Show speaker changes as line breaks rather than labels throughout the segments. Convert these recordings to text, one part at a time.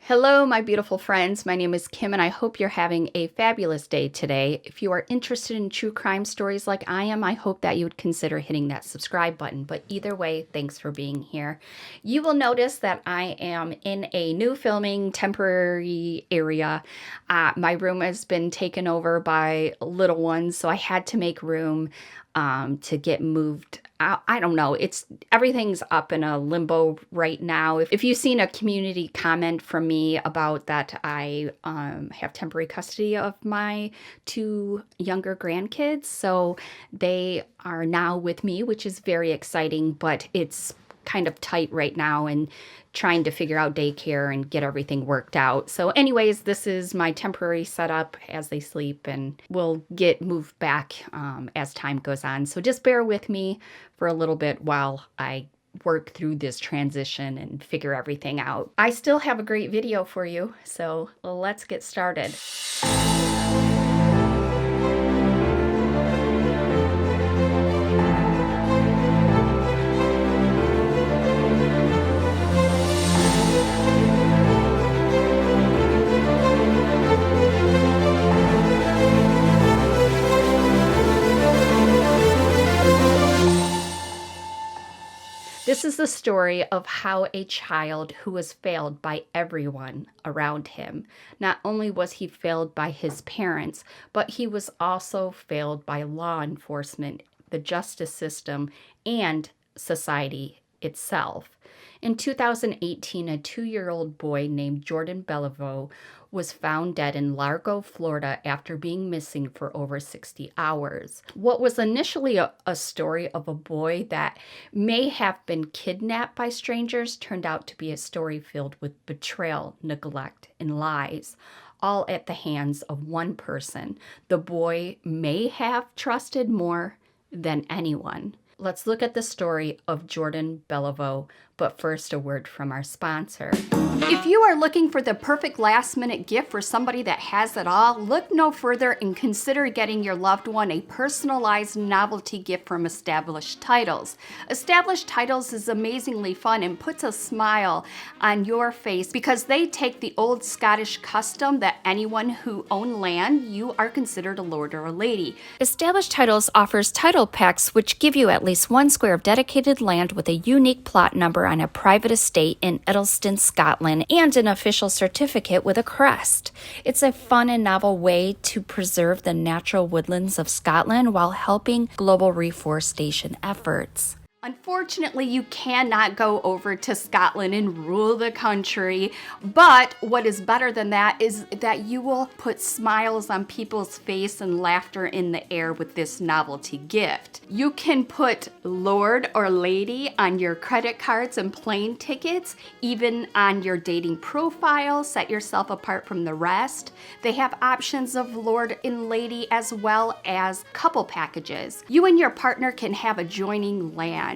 Hello, my beautiful friends. My name is Kim, and I hope you're having a fabulous day today. If you are interested in true crime stories like I am, I hope that you would consider hitting that subscribe button. But either way, thanks for being here. You will notice that I am in a new filming temporary area. My room has been taken over by little ones, so I had to make room to get moved out. I don't know. Everything's up in a limbo right now. If you've seen a community comment from me about that, I have temporary custody of my two younger grandkids, so they are now with me, which is very exciting, but it's kind of tight right now and trying to figure out daycare and get everything worked out. So anyways, this is my temporary setup as they sleep, and we'll get moved back as time goes on. So just bear with me for a little bit while I work through this transition and figure everything out. I still have a great video for you, so let's get started. This is the story of how a child who was failed by everyone around him. Not only was he failed by his parents, but he was also failed by law enforcement, the justice system, and society itself. In 2018, a 2-year-old boy named Jordan Belliveau was found dead in Largo, Florida after being missing for over 60 hours. What was initially a story of a boy that may have been kidnapped by strangers turned out to be a story filled with betrayal, neglect, and lies, all at the hands of one person the boy may have trusted more than anyone. Let's look at the story of Jordan Belliveau, but first a word from our sponsor. If you are looking for the perfect last-minute gift for somebody that has it all, look no further and consider getting your loved one a personalized novelty gift from Established Titles. Established Titles is amazingly fun and puts a smile on your face because they take the old Scottish custom that anyone who owns land, you are considered a lord or a lady. Established Titles offers title packs which give you at least 1 square of dedicated land with a unique plot number on a private estate in Edelston, Scotland, and an official certificate with a crest. It's a fun and novel way to preserve the natural woodlands of Scotland while helping global reforestation efforts. Unfortunately, you cannot go over to Scotland and rule the country, but what is better than that is that you will put smiles on people's face and laughter in the air with this novelty gift. You can put Lord or Lady on your credit cards and plane tickets, even on your dating profile, set yourself apart from the rest. They have options of Lord and Lady as well as couple packages. You and your partner can have adjoining land.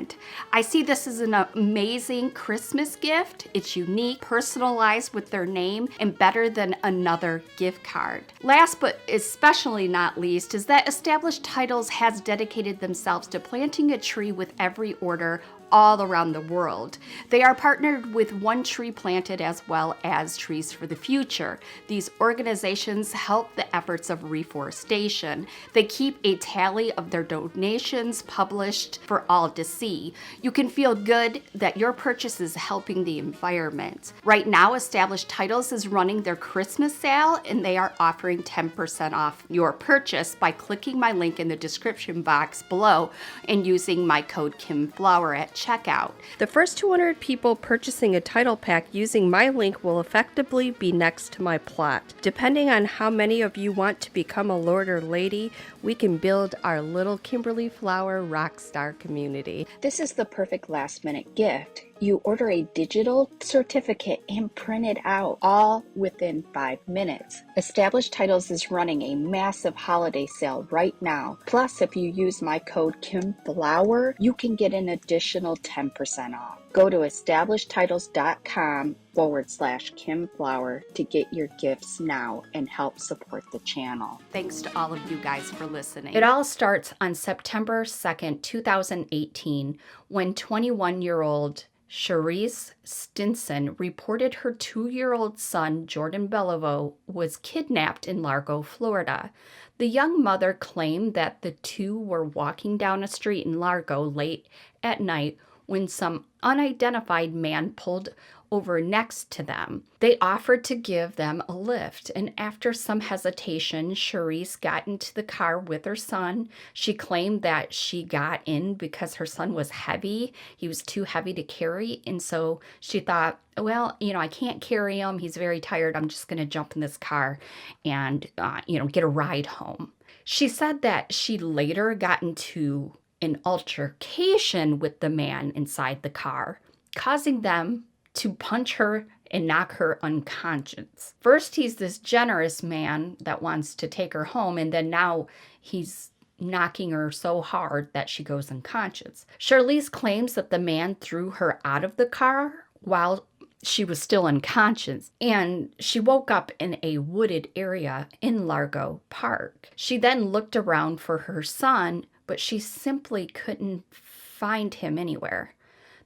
I see this as an amazing Christmas gift. It's unique, personalized with their name, and better than another gift card. Last but especially not least is that Established Titles has dedicated themselves to planting a tree with every order all around the world. They are partnered with One Tree Planted as well as Trees for the Future. These organizations help the efforts of reforestation. They keep a tally of their donations published for all to see. You can feel good that your purchase is helping the environment. Right now, Established Titles is running their Christmas sale, and they are offering 10% off your purchase by clicking my link in the description box below and using my code KIMFLOWER at checkout. The first 200 people purchasing a title pack using my link will effectively be next to my plot. Depending on how many of you want to become a lord or lady, we can build our little Kimberly Flower rock star community. This is the perfect last minute gift. You order a digital certificate and print it out, all within 5 minutes. Established Titles is running a massive holiday sale right now. Plus, if you use my code KIMFLOWER, you can get an additional 10% off. Go to establishedtitles.com/KimFlower to get your gifts now and help support the channel. Thanks to all of you guys for listening. It all starts on September 2nd, 2018, when 21-year-old Charisse Stinson reported her 2-year-old son, Jordan Belliveau, was kidnapped in Largo, Florida. The young mother claimed that the two were walking down a street in Largo late at night when some unidentified man pulled over next to them. They offered to give them a lift, and after some hesitation, Charisse got into the car with her son. She claimed that she got in because her son was heavy. He was too heavy to carry, and so she thought, well, I can't carry him. He's very tired. I'm just going to jump in this car and, get a ride home. She said that she later got into an altercation with the man inside the car, causing them to punch her and knock her unconscious. First, he's this generous man that wants to take her home, and then now he's knocking her so hard that she goes unconscious. Charlize claims that the man threw her out of the car while she was still unconscious, and she woke up in a wooded area in Largo Park. She then looked around for her son, but she simply couldn't find him anywhere.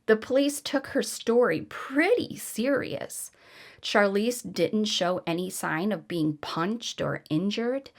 The police took her story pretty serious. Charlize didn't show any sign of being punched or injured.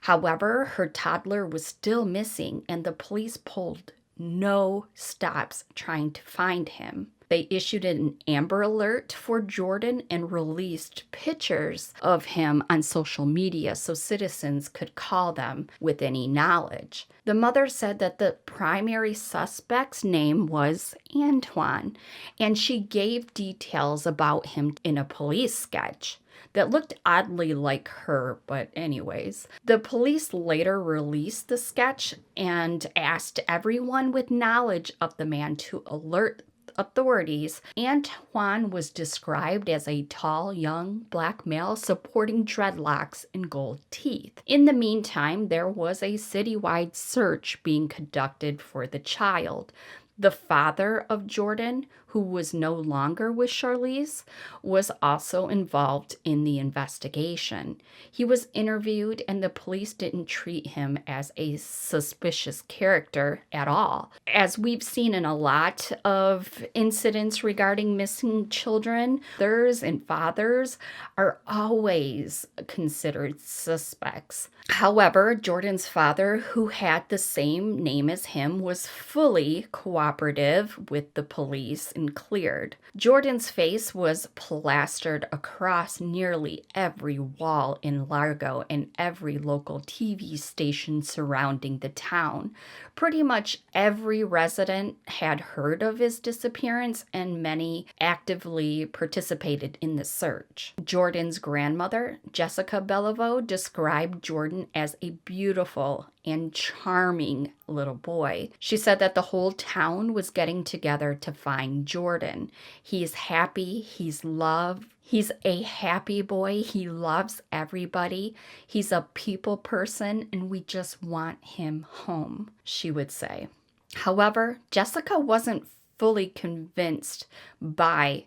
However, her toddler was still missing, and the police pulled no stops trying to find him. They issued an Amber Alert for Jordan and released pictures of him on social media so citizens could call them with any knowledge. The mother said that the primary suspect's name was Antoine, and she gave details about him in a police sketch that looked oddly like her, but anyways. The police later released the sketch and asked everyone with knowledge of the man to alert authorities. Antoine was described as a tall, young black male sporting dreadlocks and gold teeth. In the meantime, there was a citywide search being conducted for the child. The father of Jordan, who was no longer with Charlize, was also involved in the investigation. He was interviewed, and the police didn't treat him as a suspicious character at all. As we've seen in a lot of incidents regarding missing children, mothers and fathers are always considered suspects. However, Jordan's father, who had the same name as him, was fully cooperative with the police and cleared. Jordan's face was plastered across nearly every wall in Largo and every local TV station surrounding the town. Pretty much every resident had heard of his disappearance, and many actively participated in the search. Jordan's grandmother, Jessica Belliveau, described Jordan as a beautiful and charming little boy. She said that the whole town was getting together to find Jordan. He's happy, he's loved. He's a happy boy. He loves everybody. He's a people person, and we just want him home, she would say. However, Jessica wasn't fully convinced by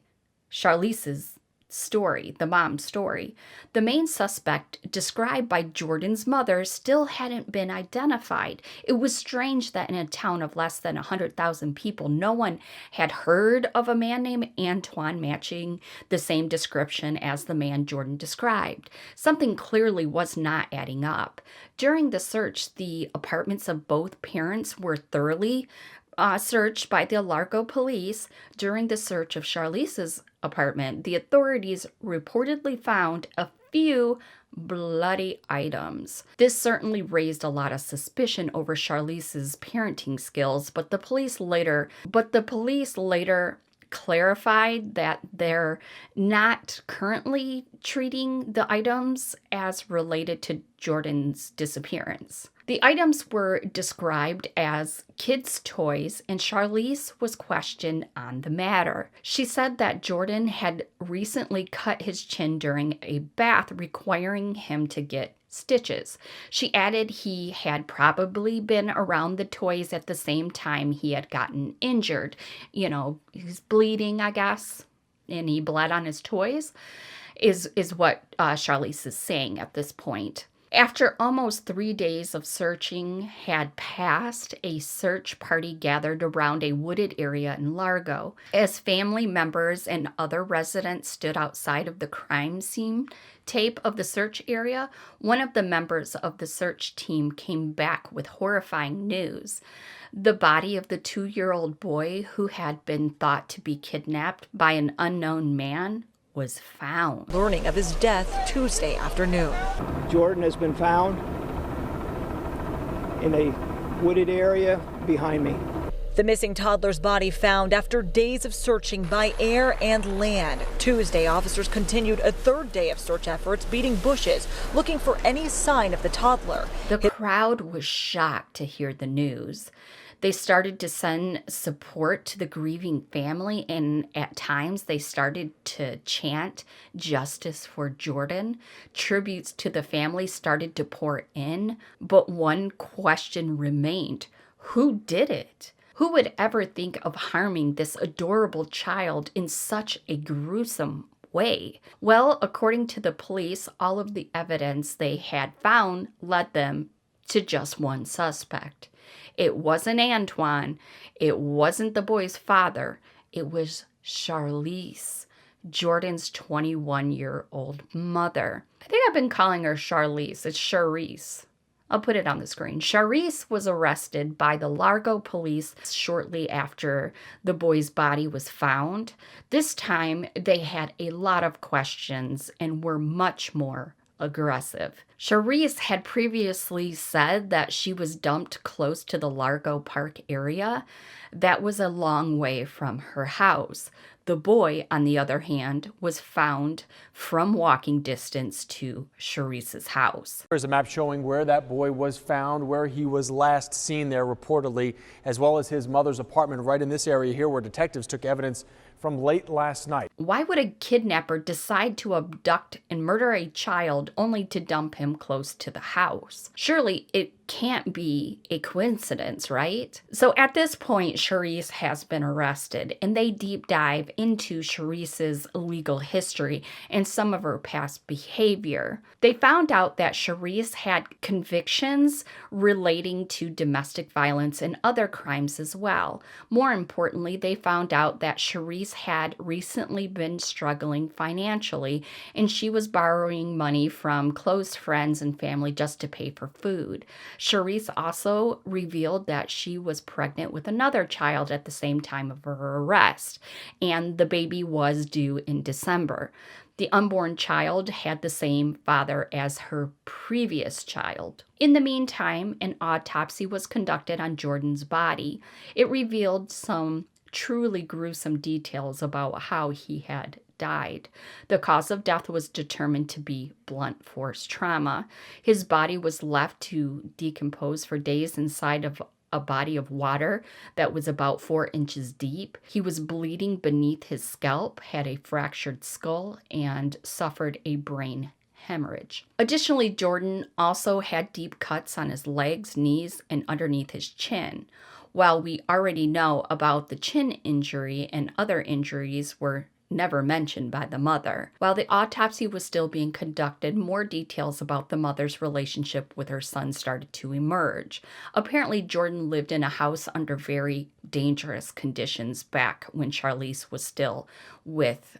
Charlize's story, the mom's story. The main suspect, described by Jordan's mother, still hadn't been identified. It was strange that in a town of less than 100,000 people, no one had heard of a man named Antoine matching the same description as the man Jordan described. Something clearly was not adding up. During the search, the apartments of both parents were thoroughly searched by the Largo police. During the search of Charlize's apartment, the authorities reportedly found a few bloody items. This certainly raised a lot of suspicion over Charlize's parenting skills, but the police later clarified that they're not currently treating the items as related to Jordan's disappearance. The items were described as kids' toys, and Charlize was questioned on the matter. She said that Jordan had recently cut his chin during a bath, requiring him to get stitches. She added he had probably been around the toys at the same time he had gotten injured. He's bleeding, I guess, and he bled on his toys, is what Charlize is saying at this point. After almost 3 days of searching had passed, a search party gathered around a wooded area in Largo. As family members and other residents stood outside of the crime scene tape of the search area, one of the members of the search team came back with horrifying news. The body of the 2-year-old boy who had been thought to be kidnapped by an unknown man was found.
Learning of his death Tuesday afternoon.
Jordan has been found in a wooded area behind me.
The missing toddler's body found after days of searching by air and land. Tuesday, officers continued a third day of search efforts, beating bushes, looking for any sign of the toddler.
The crowd was shocked to hear the news. They started to send support to the grieving family, and at times they started to chant justice for Jordan. Tributes to the family started to pour in, but one question remained: who did it? Who would ever think of harming this adorable child in such a gruesome way? Well, according to the police, all of the evidence they had found led them to just one suspect. It wasn't Antoine. It wasn't the boy's father. It was Charlize, Jordan's 21-year-old mother. I think I've been calling her Charlize. It's Charisse. I'll put it on the screen. Charisse was arrested by the Largo police shortly after the boy's body was found. This time, they had a lot of questions and were much more aggressive. Charisse had previously said that she was dumped close to the Largo Park area. That was a long way from her house. The boy, on the other hand, was found from walking distance to Charisse's house.
There's a map showing where that boy was found, where he was last seen there reportedly, as well as his mother's apartment right in this area here where detectives took evidence from late last night.
Why would a kidnapper decide to abduct and murder a child only to dump him close to the house? Surely it can't be a coincidence, right? So at this point, Charisse has been arrested, and they deep dive into Charisse's legal history and some of her past behavior. They found out that Charisse had convictions relating to domestic violence and other crimes as well. More importantly, they found out that Charisse had recently been struggling financially, and she was borrowing money from close friends and family just to pay for food. Charisse also revealed that she was pregnant with another child at the same time of her arrest, and the baby was due in December. The unborn child had the same father as her previous child. In the meantime, an autopsy was conducted on Jordan's body. It revealed some truly gruesome details about how he had died. The cause of death was determined to be blunt force trauma. His body was left to decompose for days inside of a body of water that was about 4 inches deep. He was bleeding beneath his scalp, had a fractured skull, and suffered a brain hemorrhage. Additionally, Jordan also had deep cuts on his legs, knees, and underneath his chin. While we already know about the chin injury, and other injuries were never mentioned by the mother. While the autopsy was still being conducted, more details about the mother's relationship with her son started to emerge. Apparently, Jordan lived in a house under very dangerous conditions back when Charlize was still with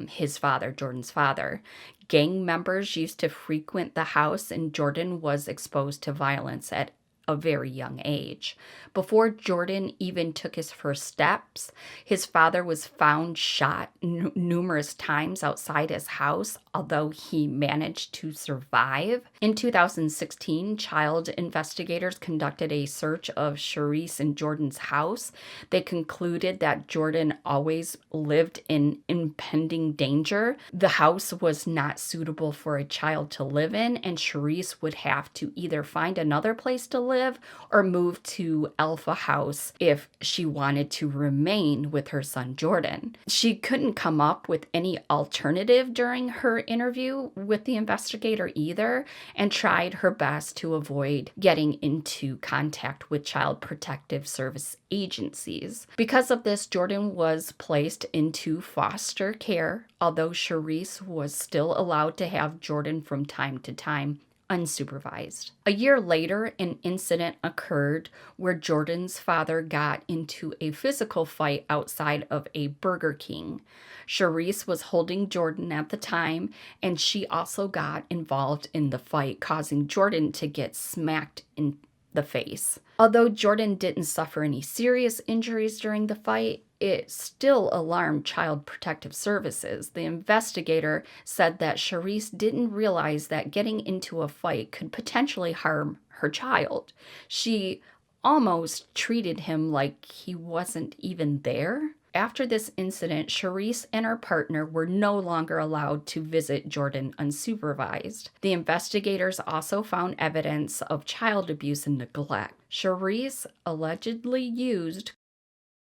his father, Jordan's father. Gang members used to frequent the house, and Jordan was exposed to violence at a very young age. Before Jordan even took his first steps, his father was found shot numerous times outside his house, although he managed to survive. In 2016, child investigators conducted a search of Charisse and Jordan's house. They concluded that Jordan always lived in impending danger. The house was not suitable for a child to live in, and Charisse would have to either find another place to live or move to Alpha House if she wanted to remain with her son Jordan. She couldn't come up with any alternative during her interview with the investigator either, and tried her best to avoid getting into contact with Child Protective Service agencies. Because of this, Jordan was placed into foster care, although Charisse was still allowed to have Jordan from time to time unsupervised. A year later, an incident occurred where Jordan's father got into a physical fight outside of a Burger King. Charisse was holding Jordan at the time, and she also got involved in the fight, causing Jordan to get smacked in the face. Although Jordan didn't suffer any serious injuries during the fight, it still alarmed Child Protective Services. The investigator said that Charisse didn't realize that getting into a fight could potentially harm her child. She almost treated him like he wasn't even there. After this incident, Charisse and her partner were no longer allowed to visit Jordan unsupervised. The investigators also found evidence of child abuse and neglect. Charisse allegedly used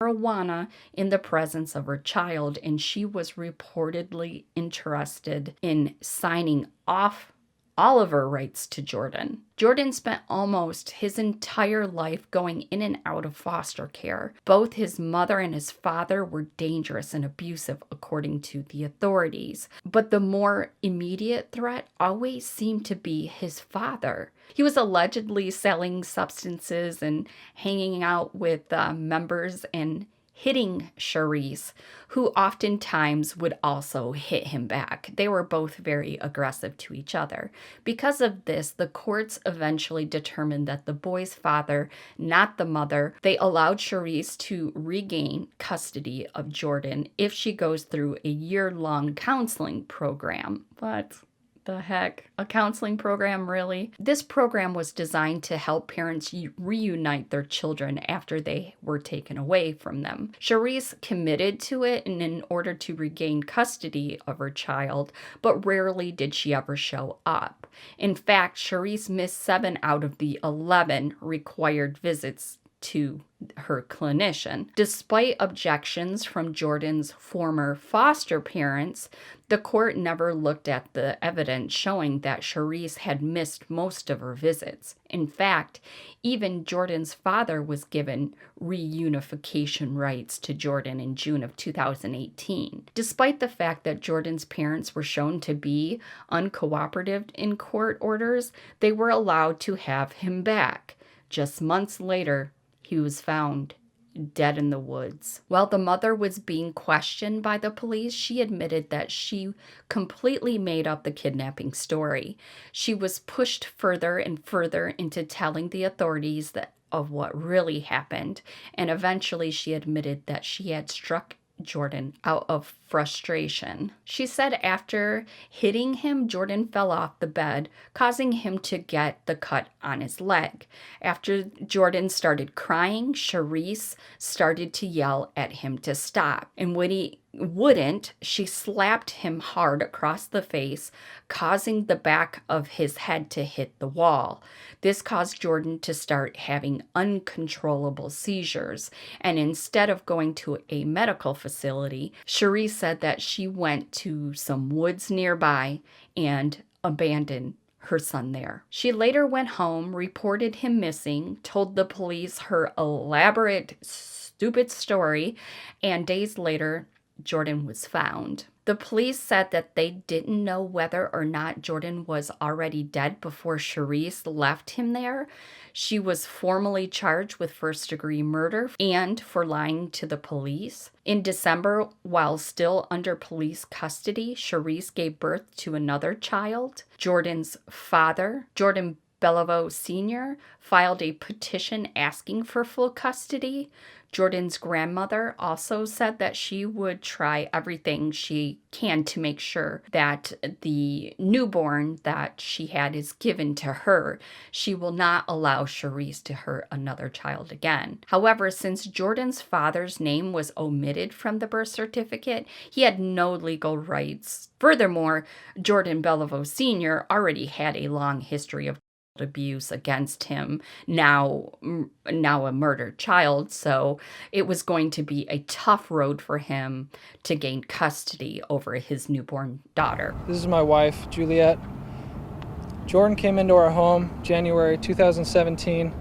marijuana in the presence of her child, and she was reportedly interested in signing off all of her rights to Jordan. Jordan spent almost his entire life going in and out of foster care. Both his mother and his father were dangerous and abusive, according to the authorities. But the more immediate threat always seemed to be his father. He was allegedly selling substances and hanging out with members and hitting Charisse, who oftentimes would also hit him back. They were both very aggressive to each other. Because of this, the courts eventually determined that the boy's father, not the mother, they allowed Charisse to regain custody of Jordan if she goes through a year-long counseling program. But the heck? A counseling program, really? This program was designed to help parents reunite their children after they were taken away from them. Charisse committed to it in order to regain custody of her child, but rarely did she ever show up. In fact, Charisse missed 7 out of the 11 required visits to her clinician. Despite objections from Jordan's former foster parents, the court never looked at the evidence showing that Charisse had missed most of her visits. In fact, even Jordan's father was given reunification rights to Jordan in June of 2018. Despite the fact that Jordan's parents were shown to be uncooperative in court orders, they were allowed to have him back. Just months later, he was found dead in the woods. While the mother was being questioned by the police, she admitted that she completely made up the kidnapping story. She was pushed further and further into telling the authorities of what really happened, and eventually she admitted that she had struck Jordan out of frustration. She said after hitting him, Jordan fell off the bed, causing him to get the cut on his leg. After Jordan started crying, Charisse started to yell at him to stop. And when he wouldn't, she slapped him hard across the face, causing the back of his head to hit the wall. This caused Jordan to start having uncontrollable seizures, and instead of going to a medical facility, Charisse said that she went to some woods nearby and abandoned her son there. She later went home, reported him missing, told the police her elaborate, stupid story, and days later, Jordan was found. The police said that they didn't know whether or not Jordan was already dead before Charisse left him there. She was formally charged with first-degree murder and for lying to the police. In December, while still under police custody, Charisse gave birth to another child. Jordan's father, Jordan Belliveau Sr., filed a petition asking for full custody. Jordan's grandmother also said that she would try everything she can to make sure that the newborn that she had is given to her. She will not allow Charisse to hurt another child again. However, since Jordan's father's name was omitted from the birth certificate, he had no legal rights. Furthermore, Jordan Belliveau Sr. already had a long history of abuse against him, now a murdered child, so it was going to be a tough road for him to gain custody over his newborn daughter.
This is my wife, Juliet. Jordan came into our home January 2017,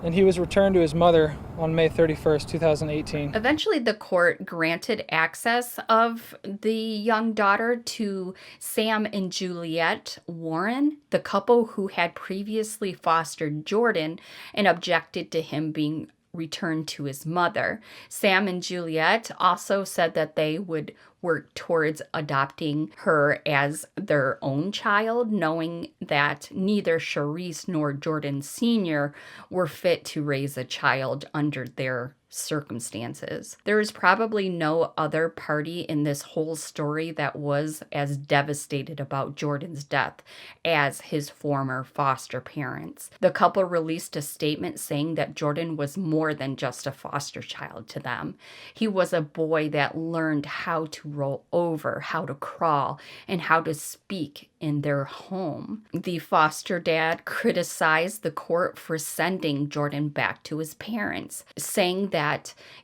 and he was returned to his mother on May 31st, 2018.
Eventually, the court granted access of the young daughter to Sam and Juliet Warren, the couple who had previously fostered Jordan and objected to him being returned to his mother. Sam and Juliet also said that they would work towards adopting her as their own child, knowing that neither Charisse nor Jordan Sr. were fit to raise a child under their circumstances. There is probably no other party in this whole story that was as devastated about Jordan's death as his former foster parents. The couple released a statement saying that Jordan was more than just a foster child to them. He was a boy that learned how to roll over, how to crawl, and how to speak in their home. The foster dad criticized the court for sending Jordan back to his parents, saying that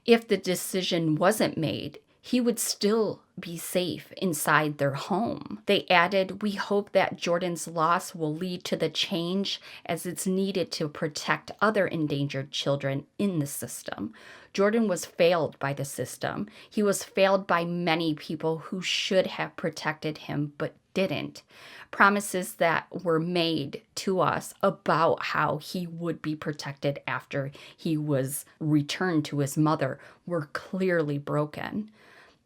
if the decision wasn't made, he would still be safe inside their home. They added, "We hope that Jordan's loss will lead to the change as it's needed to protect other endangered children in the system." Jordan was failed by the system. He was failed by many people who should have protected him but didn't. Promises that were made to us about how he would be protected after he was returned to his mother were clearly broken.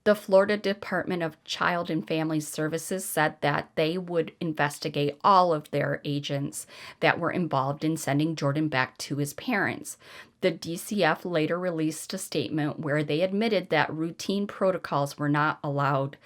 The Florida Department of Child and Family Services said that they would investigate all of their agents that were involved in sending Jordan back to his parents. The DCF later released a statement where they admitted that routine protocols were not allowed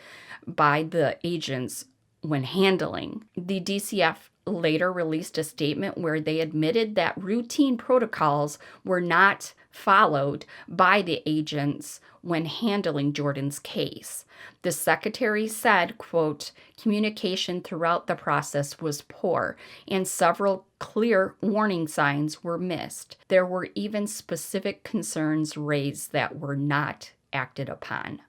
by the agents when handling. The DCF later released a statement where they admitted that routine protocols were not followed by the agents when handling Jordan's case. The secretary said, quote, "Communication throughout the process was poor and several clear warning signs were missed. There were even specific concerns raised that were not acted upon,"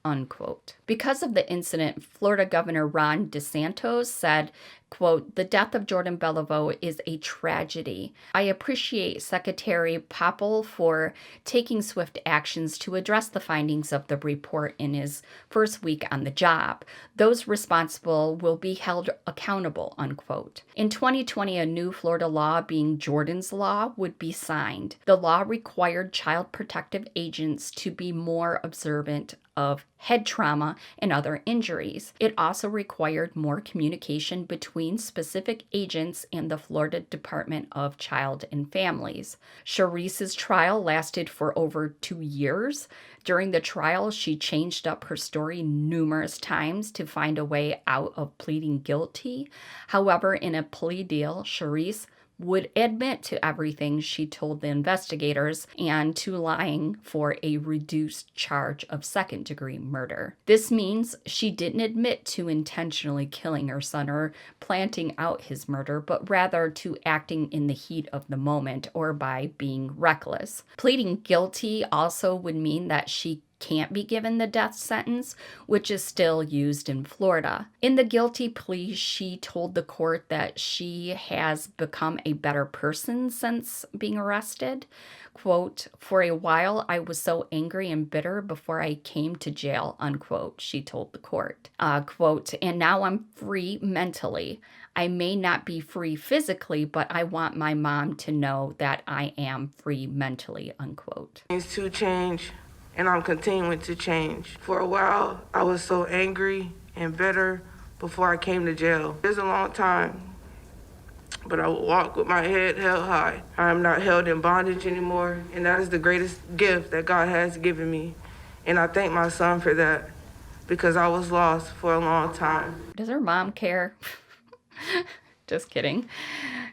unquote. Because of the incident, Florida Governor Ron DeSantis said, quote, "The death of Jordan Belliveau is a tragedy. I appreciate Secretary Popple for taking swift actions to address the findings of the report in his first week on the job. Those responsible will be held accountable," unquote. In 2020, a new Florida law, being Jordan's Law, would be signed. The law required child protective agents to be more observant of head trauma and other injuries. It also required more communication between specific agents and the Florida Department of Child and Families. Charisse's trial lasted for over 2 years. During the trial, she changed up her story numerous times to find a way out of pleading guilty. However, in a plea deal, Charisse would admit to everything she told the investigators and to lying for a reduced charge of second-degree murder. This means she didn't admit to intentionally killing her son or planting out his murder, but rather to acting in the heat of the moment or by being reckless. Pleading guilty also would mean that she can't be given the death sentence, which is still used in Florida. In the guilty plea, she told the court that she has become a better person since being arrested. Quote, "For a while, I was so angry and bitter before I came to jail," unquote, she told the court. Quote, "And now I'm free mentally. I may not be free physically, but I want my mom to know that I am free mentally," unquote.
Things to change, and I'm continuing to change. For a while, I was so angry and bitter before I came to jail. It's a long time, but I will walk with my head held high. I am not held in bondage anymore, and that is the greatest gift that God has given me. And I thank my son for that, because I was lost for a long time.
Does her mom care? Just kidding.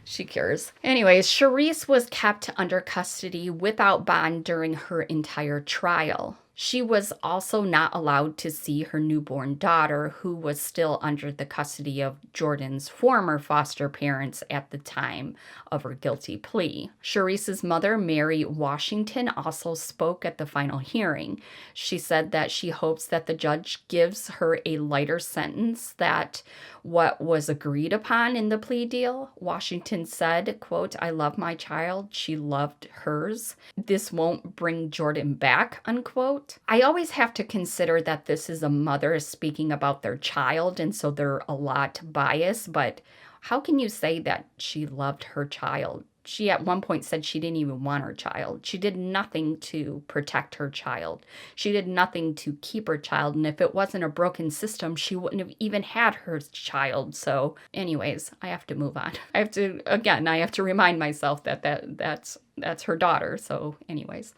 She cares. Anyways, Charisse was kept under custody without bond during her entire trial. She was also not allowed to see her newborn daughter, who was still under the custody of Jordan's former foster parents at the time of her guilty plea. Sharice's mother, Mary Washington, also spoke at the final hearing. She said that she hopes that the judge gives her a lighter sentence than what was agreed upon in the plea deal. Washington said, quote, "I love my child. She loved hers. This won't bring Jordan back," unquote. I always have to consider that this is a mother speaking about their child, and so they're a lot biased, but how can you say that she loved her child? She at one point said she didn't even want her child. She did nothing to protect her child. She did nothing to keep her child. And if it wasn't a broken system, she wouldn't have even had her child. So anyways, I have to move on. I have to remind myself that that's her daughter. So anyways,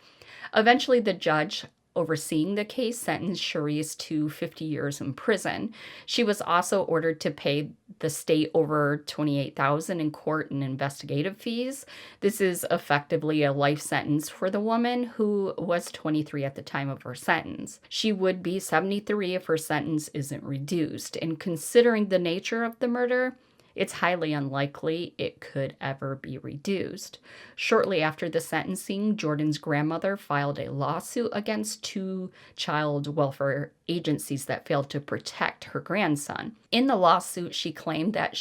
eventually the judge overseeing the case sentenced Sharice to 50 years in prison. She was also ordered to pay the state over $28,000 in court and investigative fees. This is effectively a life sentence for the woman, who was 23 at the time of her sentence. She would be 73 if her sentence isn't reduced. And considering the nature of the murder, it's highly unlikely it could ever be reduced. Shortly after the sentencing, Jordan's grandmother filed a lawsuit against 2 child welfare agencies that failed to protect her grandson. In the lawsuit, she claimed that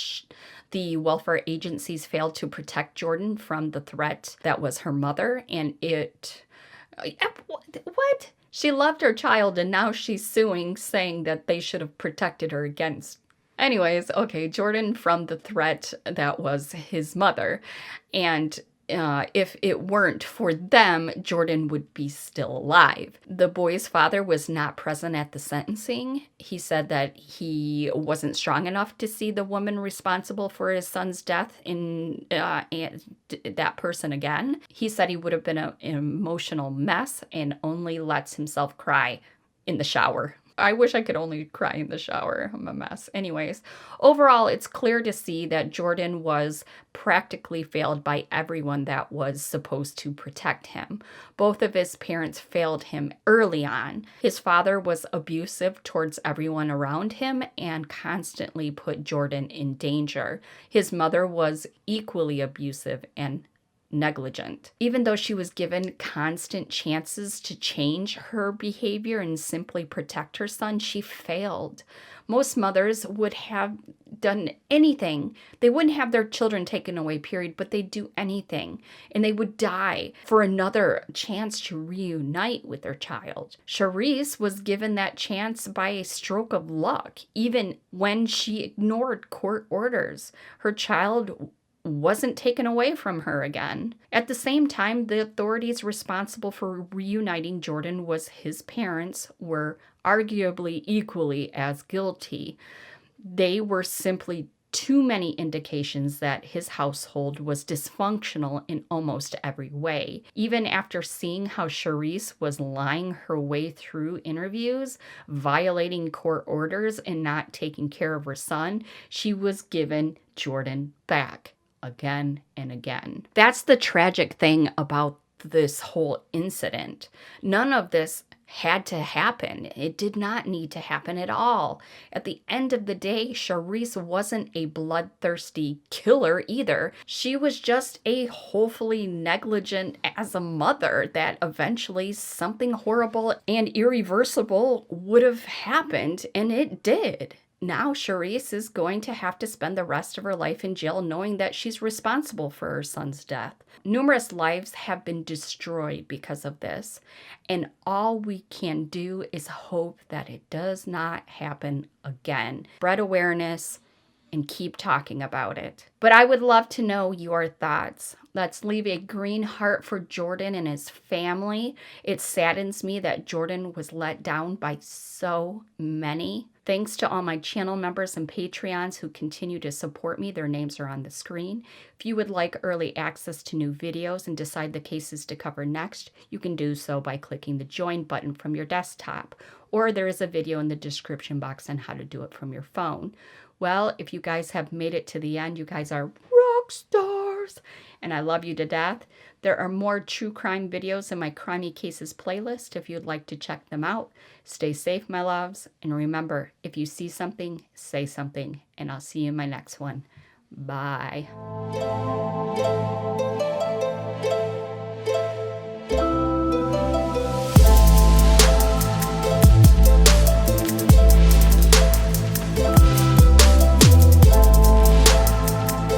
the welfare agencies failed to protect Jordan from the threat that was her mother, and what? She loved her child, and now she's suing, saying that they should have protected her against. Anyways, okay, Jordan from the threat that was his mother. And if it weren't for them, Jordan would be still alive. The boy's father was not present at the sentencing. He said that he wasn't strong enough to see the woman responsible for his son's death in that person again. He said he would have been an emotional mess and only lets himself cry in the shower. I wish I could only cry in the shower. I'm a mess. Anyways, overall, it's clear to see that Jordan was practically failed by everyone that was supposed to protect him. Both of his parents failed him early on. His father was abusive towards everyone around him and constantly put Jordan in danger. His mother was equally abusive and negligent. Even though she was given constant chances to change her behavior and simply protect her son, she failed. Most mothers would have done anything. They wouldn't have their children taken away, period, but they'd do anything. And they would die for another chance to reunite with their child. Sharice was given that chance by a stroke of luck, even when she ignored court orders. Her child wasn't taken away from her again. At the same time, the authorities responsible for reuniting Jordan was his parents were arguably equally as guilty. They were simply too many indications that his household was dysfunctional in almost every way. Even after seeing how Sharice was lying her way through interviews, violating court orders, and not taking care of her son, she was given Jordan back again and again. That's the tragic thing about this whole incident. None of this had to happen. It did not need to happen at all. At the end of the day, Sharice wasn't a bloodthirsty killer either. She was just a hopefully negligent as a mother that eventually something horrible and irreversible would have happened, and it did. Now Sharice is going to have to spend the rest of her life in jail knowing that she's responsible for her son's death. Numerous lives have been destroyed because of this, and all we can do is hope that it does not happen again. Spread awareness and keep talking about it. But I would love to know your thoughts. Let's leave a green heart for Jordan and his family. It saddens me that Jordan was let down by so many. Thanks to all my channel members and Patreons who continue to support me. Their names are on the screen. If you would like early access to new videos and decide the cases to cover next, you can do so by clicking the join button from your desktop, or there is a video in the description box on how to do it from your phone. Well, if you guys have made it to the end, you guys are rock stars. yours, and I love you to death. There are more true crime videos in my Crimey Cases playlist if you'd like to check them out. Stay safe, my loves, and remember, if you see something, say something, and I'll see you in my next one. Bye.